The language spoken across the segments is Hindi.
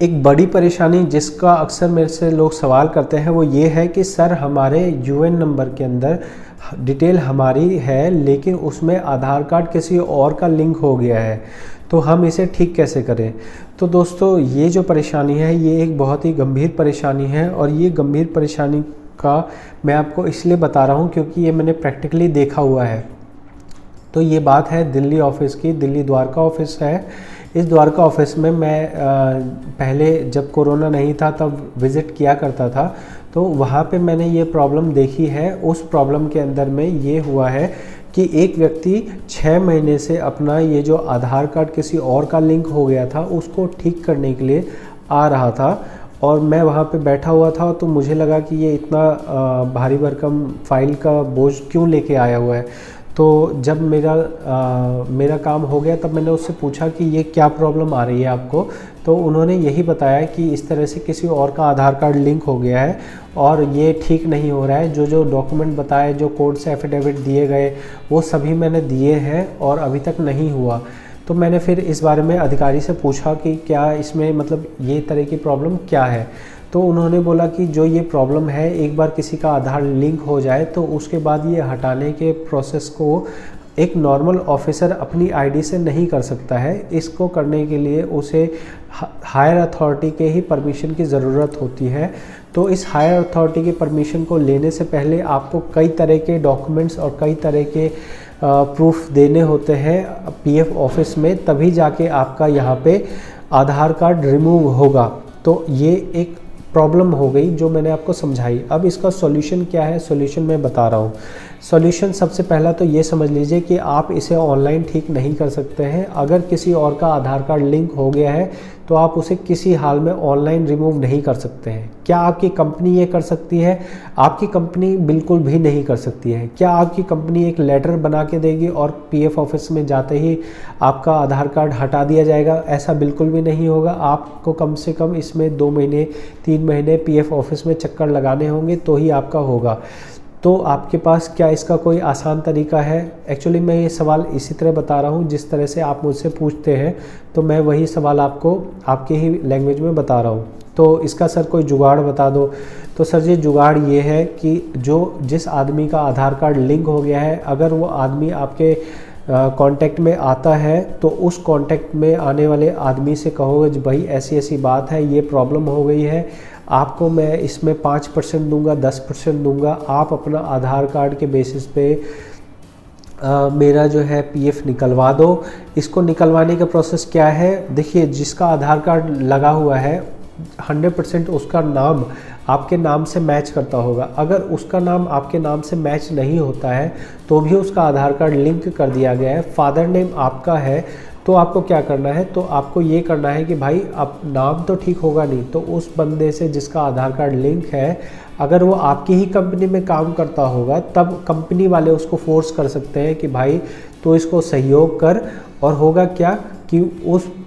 एक बड़ी परेशानी जिसका अक्सर मेरे से लोग सवाल करते हैं वो ये है कि सर हमारे यूएन नंबर के अंदर डिटेल हमारी है लेकिन उसमें आधार कार्ड किसी और का लिंक हो गया है, तो हम इसे ठीक कैसे करें। तो दोस्तों ये जो परेशानी है ये एक बहुत ही गंभीर परेशानी है और ये गंभीर परेशानी का मैं आपको इसलिए बता रहा हूँ क्योंकि ये मैंने प्रैक्टिकली देखा हुआ है। तो ये बात है दिल्ली ऑफिस की, दिल्ली द्वारका ऑफिस है। इस द्वारका ऑफिस में मैं पहले जब कोरोना नहीं था तब विज़िट किया करता था, तो वहाँ पे मैंने ये प्रॉब्लम देखी है। उस प्रॉब्लम के अंदर में ये हुआ है कि एक व्यक्ति 6 महीने से अपना ये जो आधार कार्ड किसी और का लिंक हो गया था उसको ठीक करने के लिए आ रहा था और मैं वहाँ पे बैठा हुआ था, तो मुझे लगा कि ये इतना भारी भरकम फाइल का बोझ क्यों लेके आया हुआ है। तो जब मेरा काम हो गया तब मैंने उससे पूछा कि ये क्या प्रॉब्लम आ रही है आपको। तो उन्होंने यही बताया कि इस तरह से किसी और का आधार कार्ड लिंक हो गया है और ये ठीक नहीं हो रहा है। जो डॉक्यूमेंट बताए, जो कोर्ट से एफिडेविट दिए गए वो सभी मैंने दिए हैं और अभी तक नहीं हुआ। तो मैंने फिर इस बारे में अधिकारी से पूछा कि क्या इसमें मतलब ये तरह की प्रॉब्लम क्या है। तो उन्होंने बोला कि जो ये प्रॉब्लम है, एक बार किसी का आधार लिंक हो जाए तो उसके बाद ये हटाने के प्रोसेस को एक नॉर्मल ऑफिसर अपनी आईडी से नहीं कर सकता है। इसको करने के लिए उसे हायर अथॉरिटी के ही परमिशन की ज़रूरत होती है। तो इस हायर अथॉरिटी के परमिशन को लेने से पहले आपको कई तरह के डॉक्यूमेंट्स और कई तरह के प्रूफ देने होते हैं पीएफ ऑफिस में, तभी जाके आपका यहाँ पे आधार कार्ड रिमूव होगा। तो ये एक प्रॉब्लम हो गई जो मैंने आपको समझाई। अब इसका सॉल्यूशन क्या है, सॉल्यूशन मैं बता रहा हूँ। सॉल्यूशन सबसे पहला तो ये समझ लीजिए कि आप इसे ऑनलाइन ठीक नहीं कर सकते हैं। अगर किसी और का आधार कार्ड लिंक हो गया है तो आप उसे किसी हाल में ऑनलाइन रिमूव नहीं कर सकते हैं। क्या आपकी कंपनी ये कर सकती है? आपकी कंपनी बिल्कुल भी नहीं कर सकती है। क्या आपकी कंपनी एक लेटर बना के देगी और पीएफ ऑफिस में जाते ही आपका आधार कार्ड हटा दिया जाएगा? ऐसा बिल्कुल भी नहीं होगा। आपको कम से कम इसमें 2 महीने 3 महीने पीएफ ऑफिस में चक्कर लगाने होंगे तो ही आपका होगा। तो आपके पास क्या इसका कोई आसान तरीका है? एक्चुअली मैं ये सवाल इसी तरह बता रहा हूँ जिस तरह से आप मुझसे पूछते हैं, तो मैं वही सवाल आपको आपके ही लैंग्वेज में बता रहा हूँ। तो इसका सर कोई जुगाड़ बता दो। तो सर जी जुगाड़ ये है कि जिस आदमी का आधार कार्ड लिंक हो गया है, अगर वो आदमी आपके कांटेक्ट में आता है तो उस कांटेक्ट में आने वाले आदमी से कहोगे जी भाई ऐसी ऐसी बात है, ये प्रॉब्लम हो गई है, आपको मैं इसमें 5% दूंगा, 10% दूंगा, आप अपना आधार कार्ड के बेसिस पे मेरा जो है पीएफ निकलवा दो। इसको निकलवाने का प्रोसेस क्या है? देखिए, जिसका आधार कार्ड लगा हुआ है 100% उसका नाम आपके नाम से मैच करता होगा। अगर उसका नाम आपके नाम से मैच नहीं होता है तो भी उसका आधार कार्ड लिंक कर दिया गया है, फादर नेम आपका है, तो आपको क्या करना है? तो आपको ये करना है कि भाई अब नाम तो ठीक होगा नहीं, तो उस बंदे से जिसका आधार कार्ड लिंक है, अगर वो आपकी ही कंपनी में काम करता होगा तब कंपनी वाले उसको फोर्स कर सकते हैं कि भाई तो इसको सहयोग कर। और होगा क्या कि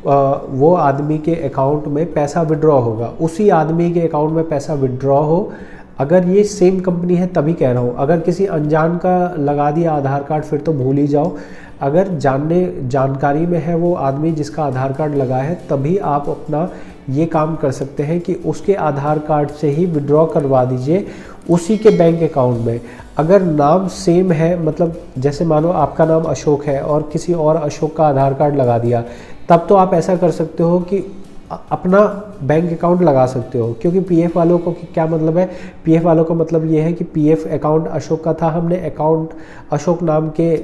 वो आदमी के अकाउंट में पैसा विड्रॉ होगा, उसी आदमी के अकाउंट में पैसा विड्रॉ हो। अगर ये सेम कंपनी है तभी कह रहा हूँ, अगर किसी अनजान का लगा दिया आधार कार्ड फिर तो भूल ही जाओ। अगर जानकारी में है वो आदमी जिसका आधार कार्ड लगा है, तभी आप अपना ये काम कर सकते हैं कि उसके आधार कार्ड से ही विड्रॉ करवा दीजिए उसी के बैंक अकाउंट में। अगर नाम सेम है, मतलब जैसे मानो आपका नाम अशोक है और किसी और अशोक का आधार कार्ड लगा दिया, तब तो आप ऐसा कर सकते हो कि अपना बैंक अकाउंट लगा सकते हो, क्योंकि पीएफ वालों को क्या मतलब है? पीएफ वालों का मतलब ये है कि पीएफ अकाउंट अशोक का था, हमने अकाउंट अशोक नाम के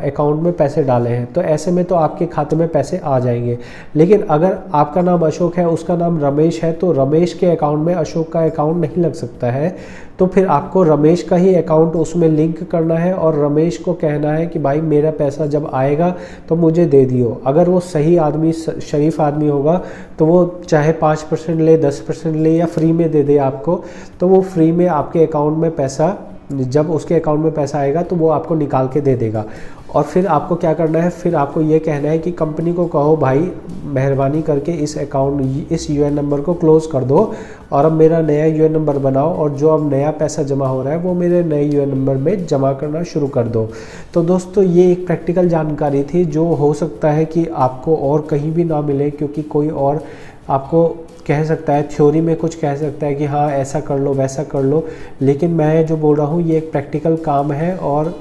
अकाउंट में पैसे डाले हैं, तो ऐसे में तो आपके खाते में पैसे आ जाएंगे। लेकिन अगर आपका नाम अशोक है, उसका नाम रमेश है, तो रमेश के अकाउंट में अशोक का अकाउंट नहीं लग सकता है। तो फिर आपको रमेश का ही अकाउंट उसमें लिंक करना है और रमेश को कहना है कि भाई मेरा पैसा जब आएगा तो मुझे दे दियो। अगर वो सही आदमी, शरीफ आदमी होगा तो वो चाहे 5% ले, 10% ले या फ्री में दे दे आपको, तो वो फ्री में आपके अकाउंट में पैसा, जब उसके अकाउंट में पैसा आएगा तो वो आपको निकाल के दे देगा। और फिर आपको क्या करना है? फिर आपको ये कहना है कि कंपनी को कहो भाई मेहरबानी करके इस अकाउंट, इस यूएन नंबर को क्लोज़ कर दो और अब मेरा नया यूएन नंबर बनाओ और जो अब नया पैसा जमा हो रहा है वो मेरे नए यूएन नंबर में जमा करना शुरू कर दो। तो दोस्तों ये एक प्रैक्टिकल जानकारी थी जो हो सकता है कि आपको और कहीं भी ना मिले, क्योंकि कोई और आपको कह सकता है, थ्योरी में कुछ कह सकता है कि हाँ ऐसा कर लो वैसा कर लो, लेकिन मैं जो बोल रहा हूँ ये एक प्रैक्टिकल काम है और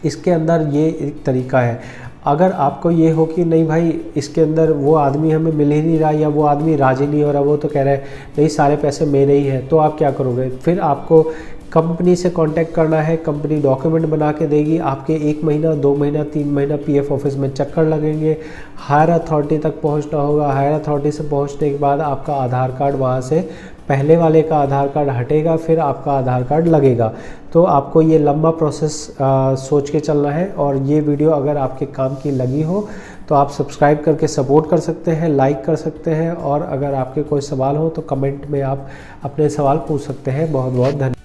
इसके अंदर ये एक तरीका है। अगर आपको ये हो कि नहीं भाई इसके अंदर वो आदमी हमें मिल ही नहीं रहा या वो आदमी राजी नहीं हो रहा, वो तो कह रहा है नहीं सारे पैसे मेरे ही हैं, तो आप क्या करोगे? फिर आपको कंपनी से कांटेक्ट करना है, कंपनी डॉक्यूमेंट बना के देगी, आपके 1 महीना 2 महीना 3 महीना पीएफ ऑफिस में चक्कर लगेंगे, हायर अथॉरिटी तक पहुंचना होगा, हायर अथॉरिटी से पहुंचने के बाद आपका आधार कार्ड वहां से पहले वाले का आधार कार्ड हटेगा, फिर आपका आधार कार्ड लगेगा। तो आपको ये लंबा प्रोसेस सोच के चलना है। और ये वीडियो अगर आपके काम की लगी हो तो आप सब्सक्राइब करके सपोर्ट कर सकते हैं, लाइक कर सकते हैं, और अगर आपके कोई सवाल हो तो कमेंट में आप अपने सवाल पूछ सकते हैं। बहुत बहुत धन्यवाद।